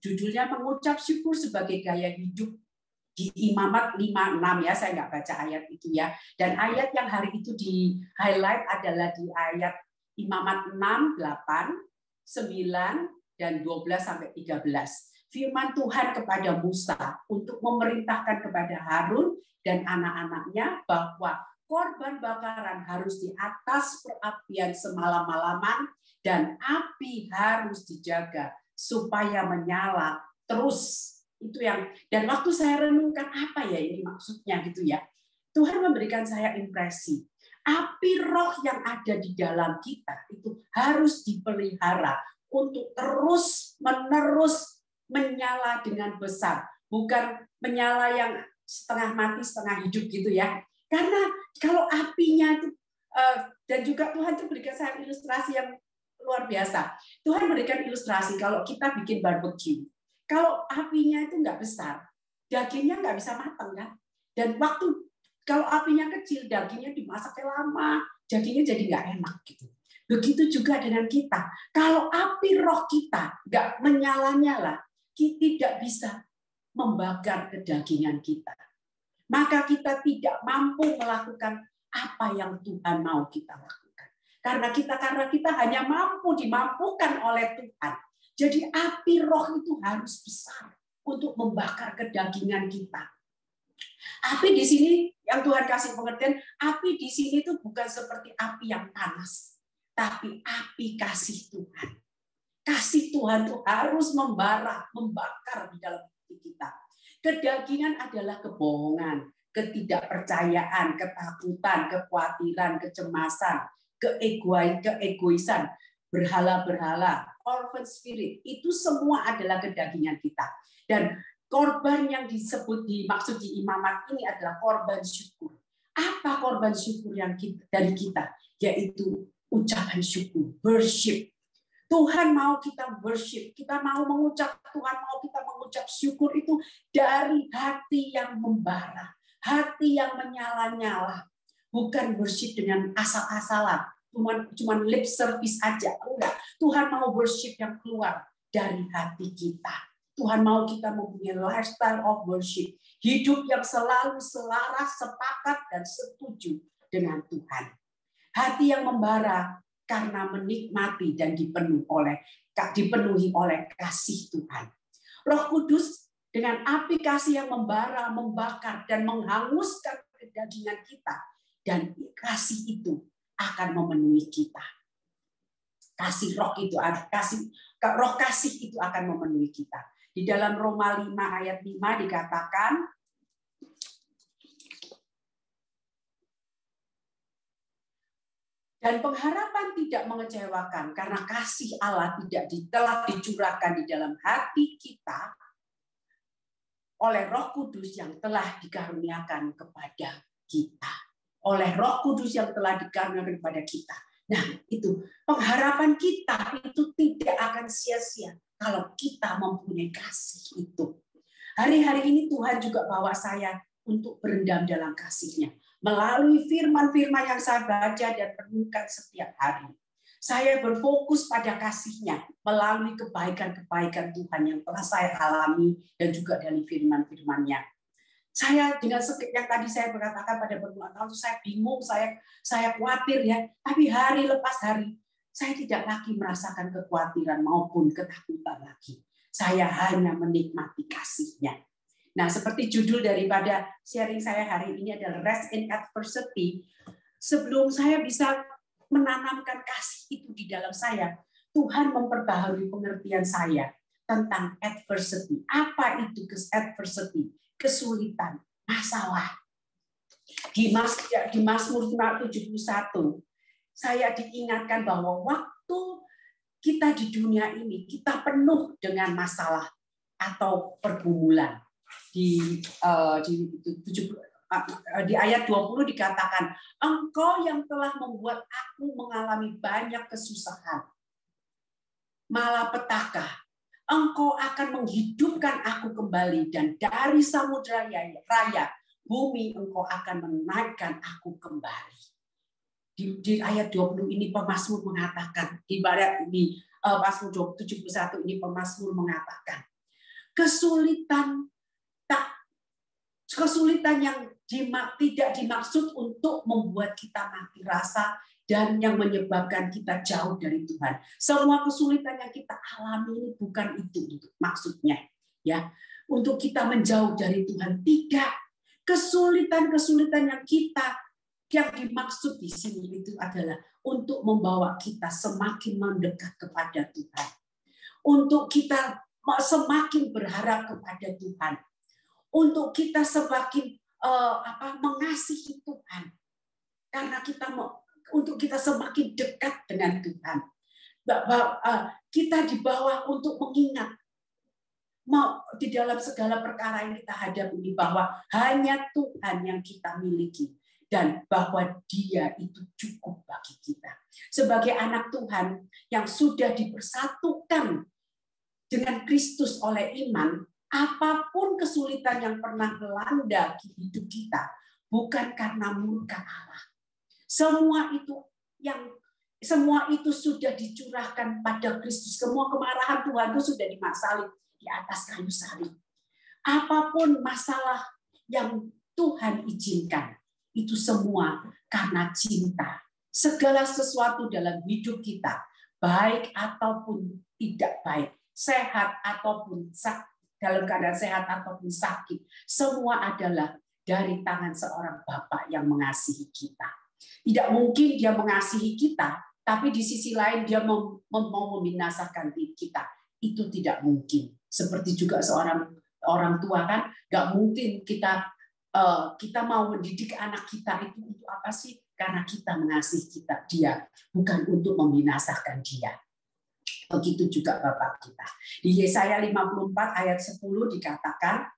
judulnya mengucap syukur sebagai gaya hidup di Imamat 5:6 ya, saya nggak baca ayat itu ya. Dan ayat yang hari itu di highlight adalah di ayat Imamat 6, 8, 9, dan 12 sampai 13. Firman Tuhan kepada Musa untuk memerintahkan kepada Harun dan anak-anaknya bahwa korban bakaran harus di atas perapian semalam-malaman dan api harus dijaga supaya menyala terus. Itu yang, dan waktu saya renungkan apa ya ini maksudnya gitu ya. Tuhan memberikan saya impresi. Api roh yang ada di dalam kita itu harus dipelihara untuk terus-menerus menyala dengan besar. Bukan menyala yang setengah mati, setengah hidup gitu ya. Karena kalau apinya itu, dan juga Tuhan itu berikan saya ilustrasi yang luar biasa. Tuhan berikan ilustrasi kalau kita bikin barbecue. Kalau apinya itu nggak besar, dagingnya nggak bisa matang kan? Dan waktu kalau apinya kecil, dagingnya dimasaknya lama, dagingnya jadi nggak enak gitu. Begitu juga dengan kita. Kalau api roh kita nggak menyala-nyala, kita tidak bisa membakar kedagingan kita. Maka kita tidak mampu melakukan apa yang Tuhan mau kita lakukan. Karena kita hanya dimampukan oleh Tuhan. Jadi api roh itu harus besar untuk membakar kedagingan kita. Api di sini yang Tuhan kasih pengertian, api di sini itu bukan seperti api yang panas, tapi api kasih Tuhan. Kasih Tuhan itu harus membara, membakar di dalam hati kita. Kedagingan adalah kebohongan, ketidakpercayaan, ketakutan, kekhawatiran, kecemasan, keegoisan, berhala-berhala, orphan spirit. Itu semua adalah kedagingan kita. Dan korban yang dimaksud di Imamat ini adalah korban syukur. Apa korban syukur yang dari kita? Yaitu ucapan syukur, worship. Tuhan mau kita worship, kita mau mengucap, Tuhan mau kita mengucap syukur itu dari hati yang membara, hati yang menyala-nyala. Bukan worship dengan asal-asalan, cuman lip service aja. Enggak. Tuhan mau worship yang keluar dari hati kita. Tuhan mau kita mempunyai lifestyle of worship, hidup yang selalu selaras, sepakat, dan setuju dengan Tuhan. Hati yang membara karena menikmati dan dipenuhi oleh kasih Tuhan. Roh Kudus dengan api kasih yang membara, membakar, dan menghanguskan kedagingan kita. Dan kasih itu akan memenuhi kita. Roh kasih itu akan memenuhi kita. Di dalam Roma 5 ayat 5 dikatakan, dan pengharapan tidak mengecewakan karena kasih Allah telah dicurahkan di dalam hati kita oleh Roh Kudus yang telah dikaruniakan kepada kita. Oleh Roh Kudus yang telah dikaruniakan kepada kita. Nah, itu pengharapan kita itu tidak akan sia-sia kalau kita mempunyai kasih itu. Hari-hari ini Tuhan juga bawa saya untuk berendam dalam kasih-Nya. Melalui firman-firman yang saya baca dan renungkan setiap hari. Saya berfokus pada kasih-Nya melalui kebaikan-kebaikan Tuhan yang telah saya alami dan juga dari firman-firman-Nya. Saya dengan yang tadi saya berkatakan pada beberapa tahun, saya bingung, saya khawatir ya. Tapi hari lepas hari, saya tidak lagi merasakan kekhawatiran maupun ketakutan lagi. Saya hanya menikmati kasih-Nya. Nah, seperti judul daripada sharing saya hari ini adalah Rest in Adversity. Sebelum saya bisa menanamkan kasih itu di dalam saya, Tuhan memperbaharui pengertian saya tentang adversity. Apa itu adversity? Kesulitan, masalah. Di Mazmur 71, saya diingatkan bahwa waktu kita di dunia ini, kita penuh dengan masalah atau pergumulan. Di ayat 20 dikatakan, Engkau yang telah membuat aku mengalami banyak kesusahan, malapetaka, Engkau akan menghidupkan aku kembali, dan dari samudera raya, bumi Engkau akan menaikkan aku kembali. Di ayat 20 ini pemazmur mengatakan, di Mazmur 71 ini pemazmur mengatakan, kesulitan yang tidak dimaksud untuk membuat kita mati rasa dan yang menyebabkan kita jauh dari Tuhan. Semua kesulitan yang kita alami ini bukan itu maksudnya, ya, untuk kita menjauh dari Tuhan. Tidak. Kesulitan-kesulitan yang dimaksud di sini itu adalah untuk membawa kita semakin mendekat kepada Tuhan. Untuk kita semakin berharap kepada Tuhan. Untuk kita semakin mengasihi Tuhan. Karena untuk kita semakin dekat dengan Tuhan. Kita dibawa untuk mengingat di dalam segala perkara yang kita hadapi bahwa hanya Tuhan yang kita miliki dan bahwa Dia itu cukup bagi kita. Sebagai anak Tuhan yang sudah dipersatukan dengan Kristus oleh iman, apapun kesulitan yang pernah melanda hidup kita bukan karena murka Allah. Semua itu sudah dicurahkan pada Kristus. Semua kemarahan Tuhan itu sudah dimaksali di atas kayu salib. Apapun masalah yang Tuhan izinkan, itu semua karena cinta. Segala sesuatu dalam hidup kita, baik ataupun tidak baik, sehat ataupun dalam keadaan sehat ataupun sakit, semua adalah dari tangan seorang Bapa yang mengasihi kita. Tidak mungkin Dia mengasihi kita, tapi di sisi lain Dia mau membinasakan kita. Itu tidak mungkin. Seperti juga seorang orang tua kan, nggak mungkin kita mau mendidik anak kita itu untuk apa sih? Karena kita mengasihi dia, bukan untuk membinasakan dia. Begitu juga Bapak kita. Di Yesaya 54 ayat 10 dikatakan,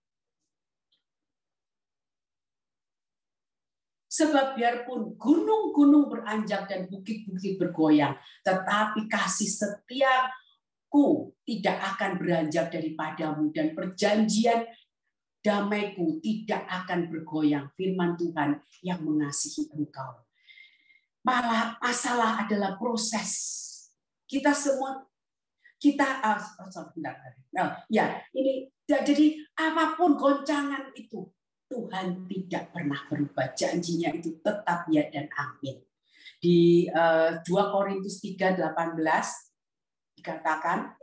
sebab biarpun gunung-gunung beranjak dan bukit-bukit bergoyang, tetapi kasih setiaku tidak akan beranjak daripadamu dan perjanjian damaiku tidak akan bergoyang. Firman Tuhan yang mengasihi engkau. Masalah adalah proses. Kita semua jadi apapun goncangan itu, Tuhan tidak pernah berubah. Janjinya itu tetap ya dan amin. Di 2 Korintus 3:18 dikatakan,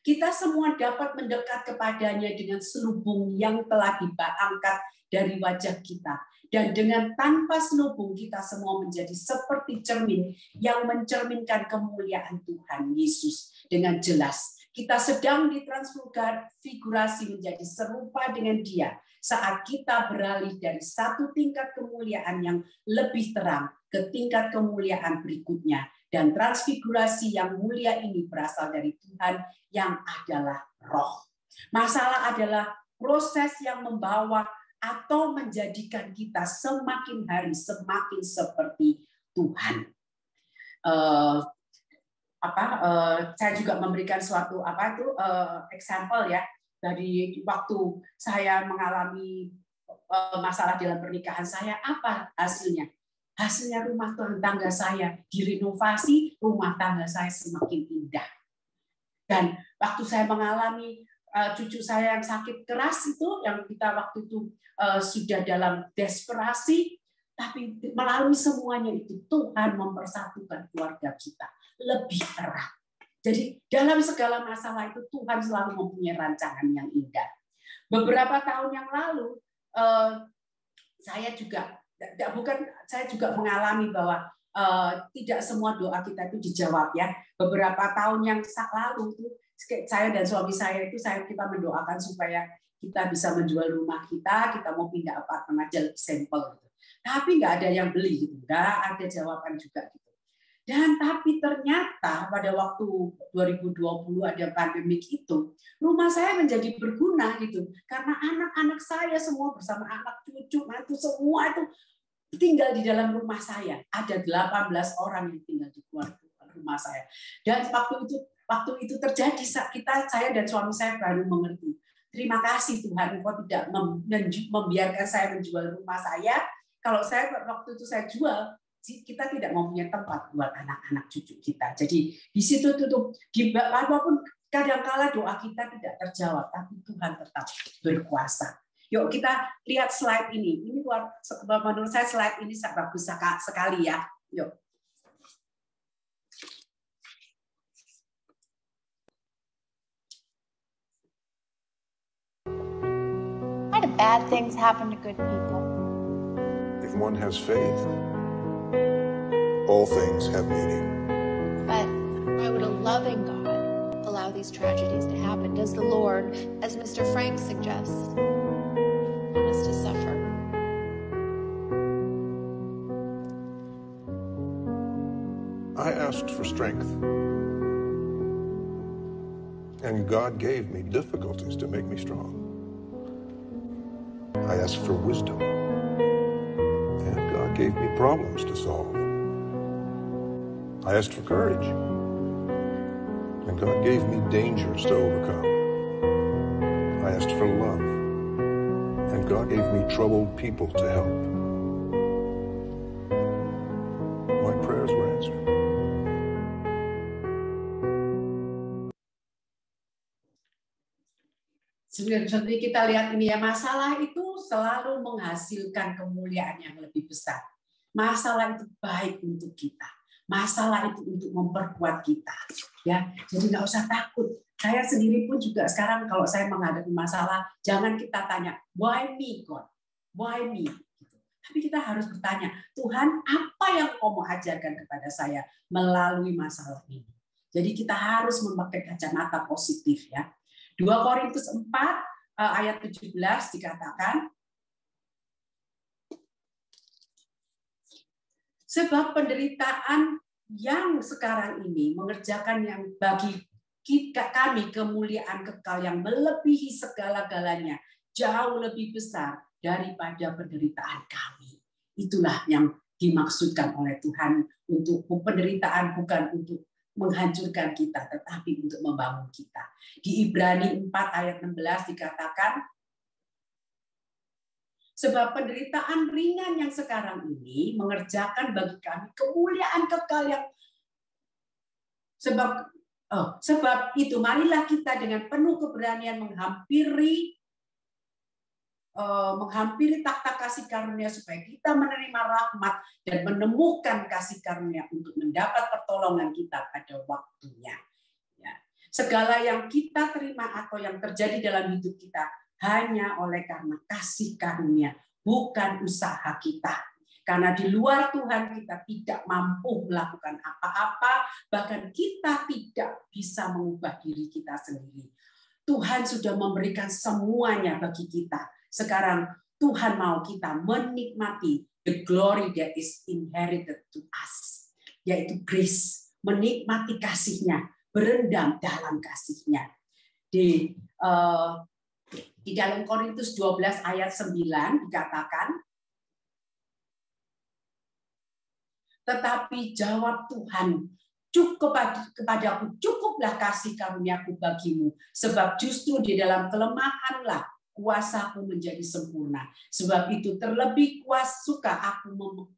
kita semua dapat mendekat kepadanya dengan selubung yang telah diangkat dari wajah kita. Dan dengan tanpa selubung kita semua menjadi seperti cermin yang mencerminkan kemuliaan Tuhan Yesus dengan jelas. Kita sedang ditransfigurasi menjadi serupa dengan Dia saat kita beralih dari satu tingkat kemuliaan yang lebih terang ke tingkat kemuliaan berikutnya. Dan transfigurasi yang mulia ini berasal dari Tuhan yang adalah Roh. Masalah adalah proses yang membawa atau menjadikan kita semakin hari semakin seperti Tuhan. Saya juga memberikan suatu example ya dari waktu saya mengalami masalah dalam pernikahan saya. Apa hasilnya? Hasilnya rumah tangga saya direnovasi, rumah tangga saya semakin indah. Dan waktu saya mengalami cucu saya yang sakit keras itu, yang kita waktu itu sudah dalam desperasi, tapi melalui semuanya itu Tuhan mempersatukan keluarga kita lebih erat. Jadi dalam segala masalah itu Tuhan selalu mempunyai rancangan yang indah. Beberapa tahun yang lalu saya juga mengalami bahwa tidak semua doa kita itu dijawab ya. Beberapa tahun yang lalu itu saya dan suami saya itu kita mendoakan supaya kita bisa menjual rumah kita mau pindah apartemen aja lebih sampel gitu. Tapi nggak ada yang beli gitu, nggak ada jawaban juga gitu. Dan tapi ternyata pada waktu 2020 ada pandemik itu, rumah saya menjadi berguna gitu. Karena anak-anak saya semua bersama anak cucu, mantu semua itu tinggal di dalam rumah saya. Ada 18 orang yang tinggal di rumah saya. Dan waktu itu terjadi, saya dan suami saya baru mengerti. Terima kasih Tuhan, Engkau tidak membiarkan saya menjual rumah saya. Kalau saya waktu itu saya jual, kita tidak mempunyai tempat buat anak-anak cucu kita. Jadi di situ tutup, walaupun kadangkala doa kita tidak terjawab, tapi Tuhan tetap berkuasa. Yuk kita lihat slide ini. Ini menurut saya slide ini bagus sekali ya. Yuk. Why do bad things happen to good people? If one has faith, all things have meaning. But why would a loving God allow these tragedies to happen? Does the Lord, as Mr. Frank suggests, want us to suffer? I asked for strength, and God gave me difficulties to make me strong. I asked for wisdom, and God gave me problems to solve. I asked for courage, and God gave me dangers to overcome. I asked for love, and God gave me troubled people to help. My prayers were answered. Sebenarnya kita lihat ini ya, masalah itu selalu menghasilkan kemuliaan yang lebih besar. Masalah itu baik untuk kita. Masalah itu untuk memperkuat kita. Ya, jadi nggak usah takut. Saya sendiri pun juga sekarang kalau saya menghadapi masalah, jangan kita tanya, why me God? Why me? Tapi kita harus bertanya, Tuhan apa yang Kau mau ajarkan kepada saya melalui masalah ini? Jadi kita harus memakai kacamata positif ya. 2 Korintus 4 ayat 17 dikatakan, sebab penderitaan yang sekarang ini mengerjakan yang bagi kami kemuliaan kekal yang melebihi segala-galanya, jauh lebih besar daripada penderitaan kami. Itulah yang dimaksudkan oleh Tuhan, untuk penderitaan bukan untuk menghancurkan kita, tetapi untuk membangun kita. Di Ibrani 4 ayat 16 dikatakan, sebab penderitaan ringan yang sekarang ini mengerjakan bagi kami kemuliaan kekal yang sebab itu marilah kita dengan penuh keberanian menghampiri takhta kasih karunia supaya kita menerima rahmat dan menemukan kasih karunia untuk mendapat pertolongan kita pada waktunya. Ya. Segala yang kita terima atau yang terjadi dalam hidup kita hanya oleh karena kasih karunia, bukan usaha kita. Karena di luar Tuhan kita tidak mampu melakukan apa-apa, bahkan kita tidak bisa mengubah diri kita sendiri. Tuhan sudah memberikan semuanya bagi kita. Sekarang Tuhan mau kita menikmati the glory that is inherited to us, yaitu grace, menikmati kasih-Nya, berendam dalam kasih-Nya. Di dalam Korintus 12 ayat 9 dikatakan, tetapi jawab Tuhan, kepadaku cukuplah kasih karuniaku bagimu, sebab justru di dalam kelemahanlah kuasaku menjadi sempurna. Sebab itu terlebih suka aku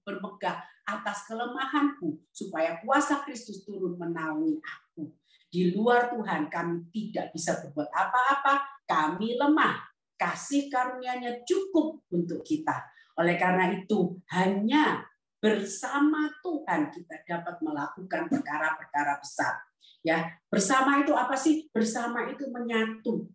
bermegah atas kelemahanku, supaya kuasa Kristus turun menaungi aku. Di luar Tuhan kami tidak bisa berbuat apa-apa, kami lemah. Kasih karunia-Nya cukup untuk kita. Oleh karena itu, hanya bersama Tuhan kita dapat melakukan perkara-perkara besar. Ya, bersama itu apa sih? Bersama itu menyatu.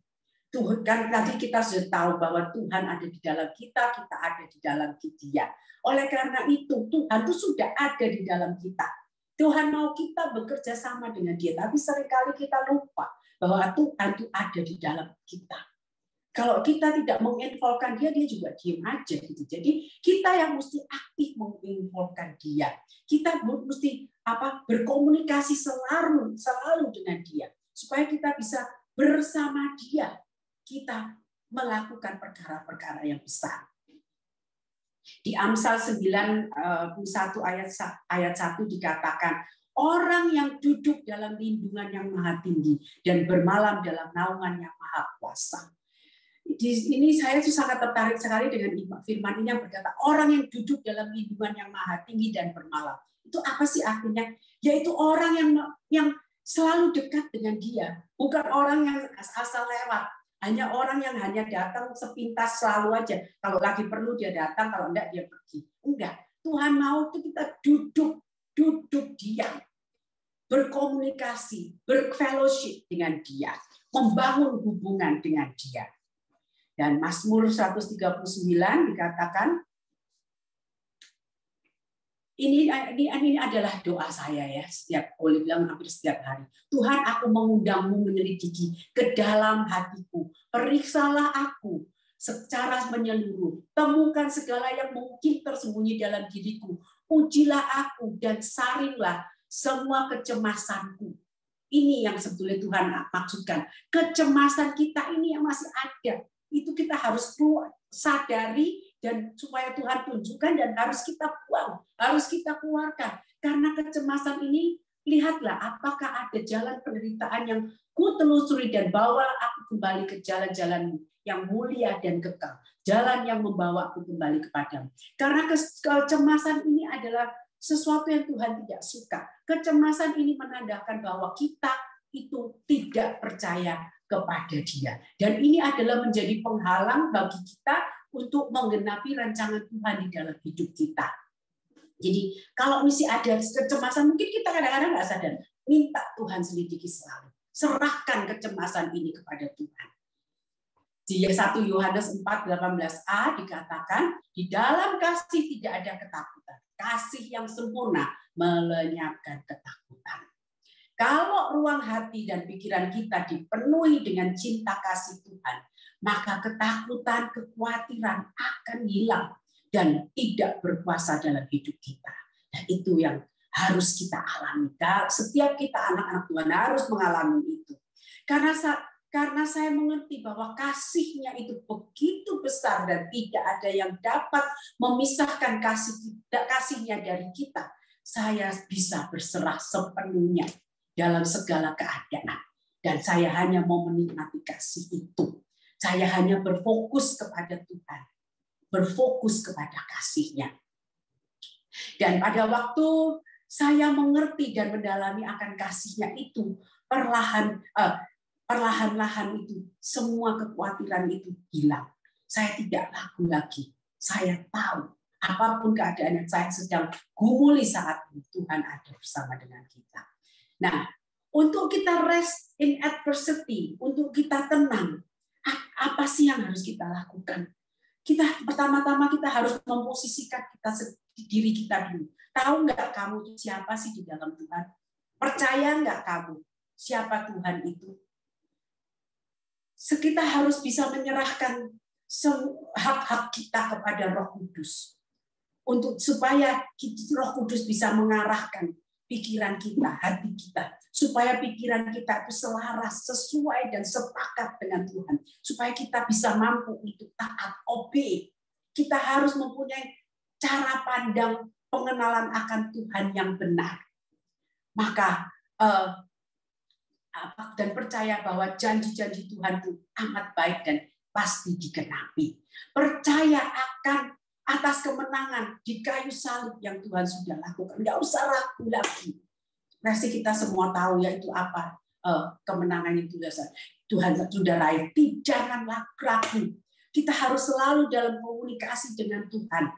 Tuhan, kan tadi kita sudah tahu bahwa Tuhan ada di dalam kita, kita ada di dalam Dia. Oleh karena itu, Tuhan itu sudah ada di dalam kita. Tuhan mau kita bekerja sama dengan Dia, tapi seringkali kita lupa bahwa Tuhan itu ada di dalam kita. Kalau kita tidak menginvolvekan Dia, Dia juga diam aja gitu. Jadi kita yang mesti aktif menginvolvekan Dia. Kita mesti berkomunikasi selalu dengan Dia, supaya kita bisa bersama Dia. Kita melakukan perkara-perkara yang besar. Di Amsal 91 ayat 1 dikatakan, orang yang duduk dalam lindungan yang maha tinggi dan bermalam dalam naungan yang maha kuasa. Ini saya tuh sangat tertarik sekali dengan firman ini yang berkata, orang yang duduk dalam lindungan yang maha tinggi dan bermalam. Itu apa sih artinya? Yaitu orang yang selalu dekat dengan dia. Bukan orang yang asal lewat. Hanya orang yang hanya datang sepintas selalu aja. Kalau lagi perlu dia datang, kalau enggak dia pergi. Enggak. Tuhan mau tuh kita duduk diam. Berkomunikasi, berfellowship dengan dia. Membangun hubungan dengan dia. Dan Mazmur 139 dikatakan, ini adalah doa saya ya, boleh bilang hampir setiap hari. Tuhan, aku mengundangmu menyelidiki ke dalam hatiku. Periksalah aku secara menyeluruh. Temukan segala yang mungkin tersembunyi dalam diriku. Ujilah aku dan saringlah semua kecemasanku. Ini yang sebetulnya Tuhan maksudkan. Kecemasan kita ini yang masih ada. Itu kita harus sadari dan supaya Tuhan tunjukkan dan harus kita buang, harus kita keluarkan. Karena kecemasan ini, lihatlah apakah ada jalan penderitaan yang ku telusuri dan bawa aku kembali ke jalan-jalanmu yang mulia dan kekal. Jalan yang membawa aku kembali kepadamu. Karena kecemasan ini adalah sesuatu yang Tuhan tidak suka. Kecemasan ini menandakan bahwa kita itu tidak percaya kepada dia. Dan ini adalah menjadi penghalang bagi kita untuk menggenapi rancangan Tuhan di dalam hidup kita. Jadi kalau mesti ada kecemasan, mungkin kita kadang-kadang nggak sadar. Minta Tuhan selidiki selalu. Serahkan kecemasan ini kepada Tuhan. Di 1 Yohanes 4:18a dikatakan, di dalam kasih tidak ada ketakutan. Kasih yang sempurna melenyapkan ketakutan. Kalau ruang hati dan pikiran kita dipenuhi dengan cinta kasih Tuhan, maka ketakutan, kekhawatiran akan hilang dan tidak berkuasa dalam hidup kita. Dan itu yang harus kita alami. Setiap kita anak-anak Tuhan harus mengalami itu. Karena saya mengerti bahwa kasih-Nya itu begitu besar dan tidak ada yang dapat memisahkan kasih-Nya dari kita. Saya bisa berserah sepenuhnya dalam segala keadaan. Dan saya hanya mau menikmati kasih itu. Saya hanya berfokus kepada Tuhan. Berfokus kepada kasih-Nya. Dan pada waktu saya mengerti dan mendalami akan kasih-Nya itu, perlahan-lahan itu, semua kekhawatiran itu hilang. Saya tidak ragu lagi. Saya tahu apapun keadaan yang saya sedang gumuli saat ini, Tuhan ada bersama dengan kita. Nah, untuk kita rest in adversity, untuk kita tenang, apa sih yang harus kita lakukan? Pertama-tama kita harus memposisikan diri kita dulu. Tahu nggak kamu itu siapa sih di dalam Tuhan? Percaya nggak kamu siapa Tuhan itu? Kita harus bisa menyerahkan hak-hak kita kepada Roh Kudus. Supaya Roh Kudus bisa mengarahkan pikiran kita, hati kita, supaya pikiran kita itu selaras, sesuai dan sepakat dengan Tuhan, supaya kita bisa mampu untuk taat, obey. Kita harus mempunyai cara pandang pengenalan akan Tuhan yang benar. Maka dan percaya bahwa janji-janji Tuhan itu amat baik dan pasti digenapi. Percaya akan atas kemenangan di kayu salib yang Tuhan sudah lakukan. Nggak usah ragu lagi. Pasti kita semua tahu yaitu apa kemenangan itu Tuhan sudah raih. Jangan ragu. Kita harus selalu dalam komunikasi dengan Tuhan.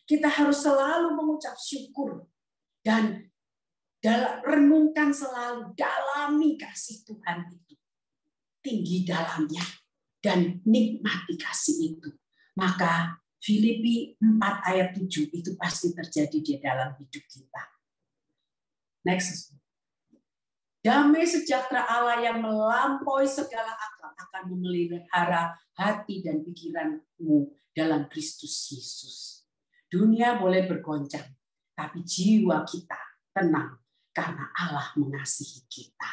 Kita harus selalu mengucap syukur dan renungkan selalu, dalami kasih Tuhan itu. Tinggi dalamnya dan nikmati kasih itu. Maka Filipi 4 ayat 7 itu pasti terjadi di dalam hidup kita. Next. Damai sejahtera Allah yang melampaui segala akal akan memelihara hati dan pikiranmu dalam Kristus Yesus. Dunia boleh bergoncang, tapi jiwa kita tenang karena Allah mengasihi kita.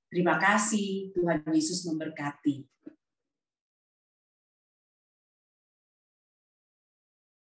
Terima kasih, Tuhan Yesus memberkati.